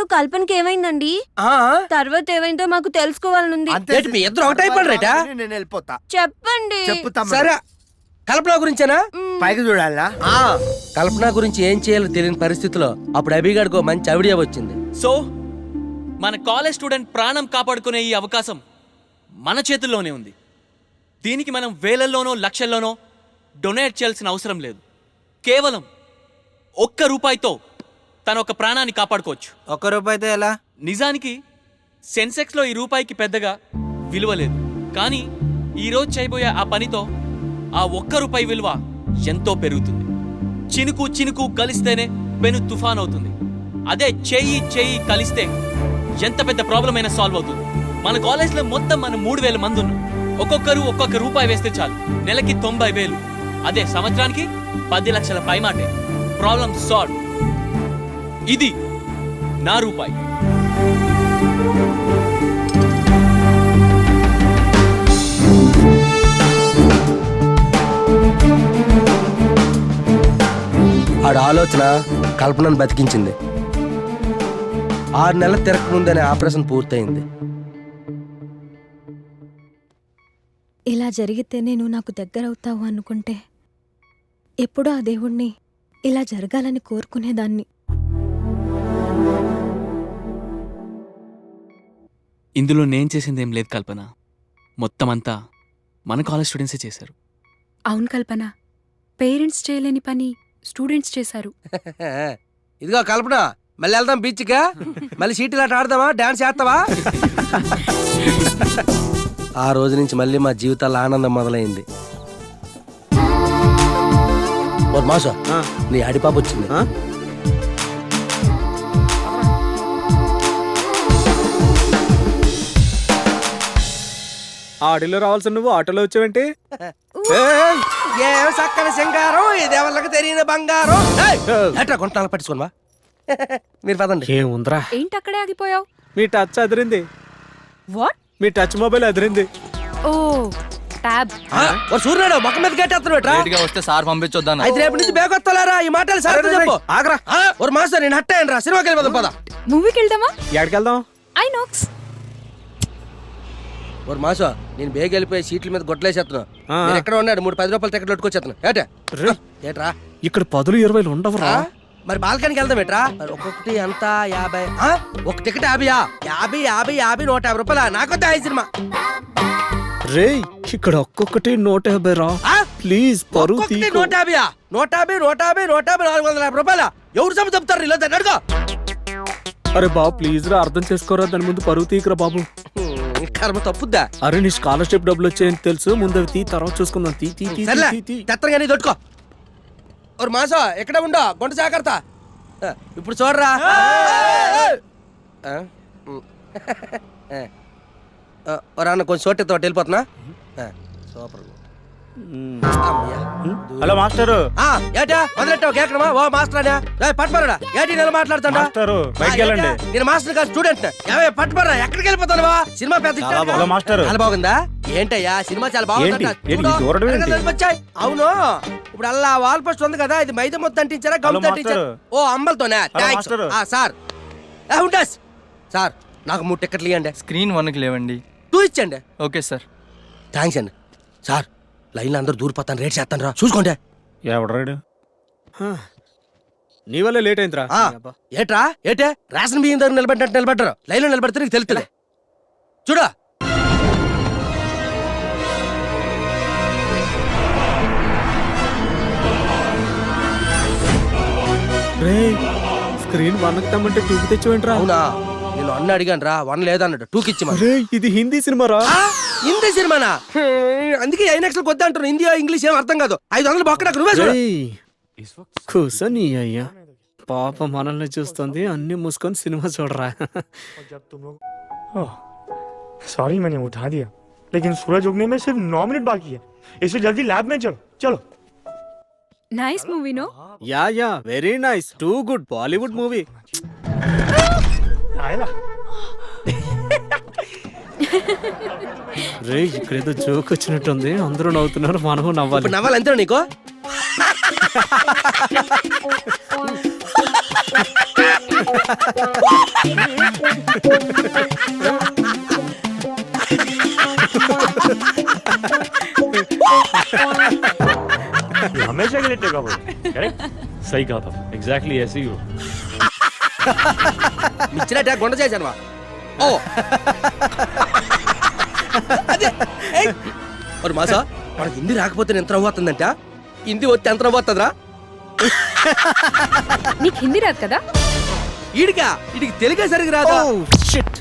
ముందు కల్పనకి ఏమైందండి? తర్వాత ఏమైందో మాకు తెలుసుకోవాలనుంది. మీ ఇద్దరు ఒకటైపోయారట. నేను వెళ్ళిపోతా. చెప్పండి. సరే, కల్పన గురించేనా? పైకి చూడాలా? కల్పన గురించి ఏం చేయాలో తెలియని పరిస్థితిలో అప్పుడు అభిగాడికి ఓ మంచి ఐడియా వచ్చింది. సో మన కాలేజ్ స్టూడెంట్ ప్రాణం కాపాడుకునే ఈ అవకాశం మన చేతుల్లోనే ఉంది. దీనికి మనం వేలల్లోనో లక్షల్లోనో డొనేట్ చేయాల్సిన అవసరం లేదు. కేవలం ₹1 తన ఒక ప్రాణాన్ని కాపాడుకోవచ్చు. ₹1 ఎలా? నిజానికి సెన్సెక్స్లో ఈ రూపాయికి పెద్దగా విలువ లేదు. కానీ ఈరోజు చేయబోయే ఆ పనితో ఆ ₹1 విలువ ఎంతో పెరుగుతుంది. చినుకు చినుకు కలిస్తేనే పెను తుఫాన్ అవుతుంది. అదే చెయ్యి చెయ్యి కలిస్తే ఎంత పెద్ద ప్రాబ్లం అయినా సాల్వ్ అవుతుంది. మన కాలేజ్లో మొత్తం మనం 3000 మంది ఉన్నాం. ఒక్కొక్కరు ₹1 వేస్తే చాలు. నెలకి 90,000. అదే సంవత్సరానికి 10 లక్షల పైమాటే. Problem solve. ఇది నా రూపాయి. ఆడ ఆలోచన కల్పనను బతికించింది. 6 నెలల తిరగకముందనే ఆపరేషన్ పూర్తయింది. ఇలా జరిగితేనే నువ్వు నాకు దగ్గరవుతావు అనుకుంటే ఎప్పుడూ ఆ దేవుణ్ణి ఇలా జరగాలని కోరుకునేదాన్ని. ఇందులో నేను చేసింది ఏం లేదు కల్పన. మొత్తం అంతా మన కాలేజ్ స్టూడెంట్సే చేశారు. అవును కల్పన, పేరెంట్స్ చేయలేని పని స్టూడెంట్స్ చేశారు. ఇదిగో కల్పన, మళ్ళీ వెళ్దాం బీచ్గా. మళ్ళీ షీటిలాట ఆడదామా? డాన్స్ చేస్తావా? ఆ రోజు నుంచి మళ్ళీ మా జీవితాల్లో ఆనందం మొదలైంది. మాసా, నీ అడిపాప వచ్చింది. ఆడిలో రావాల్సిన నువ్వు ఆటోలో వచ్చావేంటి? చక్కని సింగారం, ఇదేవళ్ళకి తెలియని బంగారం. ఎట్లా కొంటాను పట్టుకోవా? మీరు పదండి. ఏముందిరా, ఏంటి అక్కడే ఆగిపోయావు? మీ touch Adirindi. What? Me touch mobile Adirindi. Oh tab. సూర్యుడు మొక్క మీద కట్టేస్తున్నాడు. వస్తే సార్ పంపించొద్దాను. అయితే రేపు నుంచి బ్యాగ్ వస్తారా? ఈ మాటలు సార్ చెప్పు. ఆగరా, ఒక మాసం నేను హట్టేయండి రా. సినిమాకి వెళ్ళిపోదాం పద. మూవీకి వెళ్దామా? ఎక్కడికి వెళ్దాం? ఐనాక్స్. ఒక మాసం నేను బేగ వెళ్ళిపోయి సీట్ల మీద గొడ్లేసేస్తున్నాను. ఎక్కడ ఉన్నాడు? 3 ₹10 టికెట్లు పెట్టుకొచ్చేస్తున్నాను. ఏట్రా ఇక్కడ 10, 20 ఉండవురా. మరి బాల్కనీకి వెళ్దాం ఏట్రా? ఒక్కొక్కటి అంతా 50. ఒక టికెట్ 50, 150 నాకొద్దా ఈ సినిమా. రే ఇక్కడ ఒక్కొక్కటి 150 రా. ప్లీజ్ పరువు తీయకు. 150, 450 ఎవరు సమ చెప్తారు? ఇలా అడుగు. అరే బాబు ప్లీజ్ రా, అర్థం చేసుకోరా. దాని ముందు పరువు తీయకురా బాబు. కర్మ తప్పుద్దా? అరే నీ స్కాలర్షిప్ డబ్బులు వచ్చాయని తెలుసు. ముందు అవి తీ, తర్వాత చూసుకుందాం. తెత్తగానే దొట్టుకో. ఒక మాసం ఎక్కడ ఉండో గుంట జాగ్రత్త. ఇప్పుడు చూడరా. అన్న కొంచెం చోటు తోటి వెళ్ళిపోతున్నా. సూపర్. Hello master. ఏటా వదిలేట్టావు కేకడమా? ఓ మాస్టరా పట్టుపరడా? ఏటి నెల మాట్లాడుతున్నా? నేను మాస్టర్ కాదు, స్టూడెంట్. పట్టుపరా, ఎక్కడికి వెళ్ళిపోతానువా? సినిమా పెద్ద మాస్టర్ చాలా బాగుందా? ఏంటయ్యా సినిమా చాలా బాగుంది. అవును, ఇప్పుడు అలా వాల్ పోస్ట్ ఉంది కదా, ఇది మైదా మొత్తం అంటించారా గమ్ అంటించారా? ఓ అమ్మలతోనే. సార్ ఉంటాస్ సార్, నాకు 3 టికెట్లు ఇవ్వండి. స్క్రీన్ 1కి లేవండి. 2 ఇచ్చండి. Okay sir. థ్యాంక్స్ అండి. సార్ లైన్లో అందరూ దూరిపోతాను, రేట్ చేస్తాను రా, చూసుకోండి. ఎవడు నీ వల్ల లేట్ అయిందిరా. ఏట్రా ఏటే రేషన్ బియ్యం దగ్గర నిలబడినట్టు నిలబడ్డారు. లైన్లో నిలబడితే నీకు తెలుస్తుంది. చూడు స్క్రీన్ 1కి తెమ్మంటే 2కి తెచ్చావేంట్రా? అవునా, నేను అన్న అడిగాను రా, 1 లేదన్నాడు, 2కి ఇచ్చి. ఇది హిందీ సినిమారా. హిందీ సినిమానా? అందుకే ఐనాక్స్ కొద్ది అంటారు. హిందీ ఇంగ్లీష్ ఏం అర్థం కాదు. 500 బొక్కడా కూసని అయ్యా. పాప మనల్ని చూస్తుంది, అన్ని మూసుకొని సినిమా చూడరా. सॉरी मैंने उठा दिया, लेकिन सूरज उगने में सिर्फ 9 मिनट बाकी है, इससे जल्दी लैब में चलो. चलो. Nice movie no? Yeah very nice. Too good Bollywood movie. రే ఇక్కడేదో జోక్ వచ్చినట్టుంది. అందరూ నవ్వుతున్నారు, మనము నవ్వాలి. నవ్వాలంతే నీకు. ये हमेशा के लिए टेक ओवर करेक्ट सही कहा था एग्जैक्टली ऐसे ही हो ఇచ్చినట్టే గుండ చేశానువా ఓ అదే మరి మాసా మనకి హిందీ రాకపోతే ఎంత అవుతుందంట హిందీ వచ్చి ఎంత అవుతుందిరా నీకు హిందీ రాదు కదా? ఈడికి తెలుగే సరిగ్గా రాదా షిట్